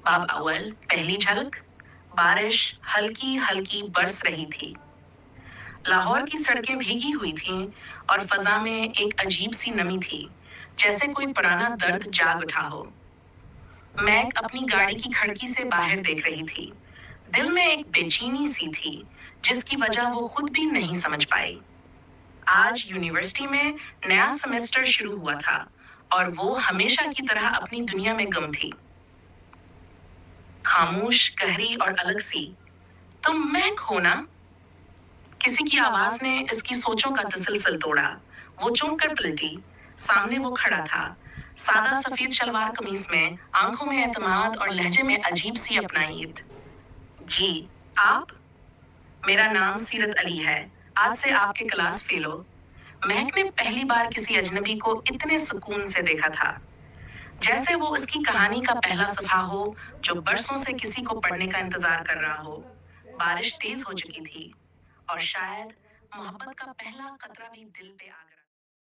باب اول پہلی جھلک۔ بارش ہلکی ہلکی برس رہی تھی۔ لاہور کی سڑکیں بھیگی ہوئی تھیں اور فضا میں ایک عجیب سی نمی تھی، جیسے کوئی پرانا درد جاگ اٹھا ہو۔ میگ اپنی گاڑی کی کھڑکی سے باہر دیکھ رہی تھی۔ دل میں ایک بے چینی سی تھی جس کی وجہ وہ خود بھی نہیں سمجھ پائی۔ آج یونیورسٹی میں نیا سیمسٹر شروع ہوا تھا اور وہ ہمیشہ کی طرح اپنی دنیا میں گم تھی۔ خاموش، گہری اور الگ سی۔ تم مہک ہو نا؟ کسی کی آواز نے اس کی سوچوں کا تسلسل توڑا۔ وہ چونک کر پلٹی۔ سامنے وہ کھڑا تھا، سادہ سفید شلوار قمیص میں، آنکھوں میں اعتماد اور لہجے میں عجیب سی اپنائیت۔ جی، آپ؟ میرا نام سیرت علی ہے، آج سے آپ کے کلاس فیلو۔ مہک نے پہلی بار کسی اجنبی کو اتنے سکون سے دیکھا تھا، جیسے وہ اس کی کہانی کا پہلا صفحہ ہو جو برسوں سے کسی کو پڑھنے کا انتظار کر رہا ہو۔ بارش تیز ہو چکی تھی اور شاید محبت کا پہلا قطرہ بھی دل پہ آ گرا۔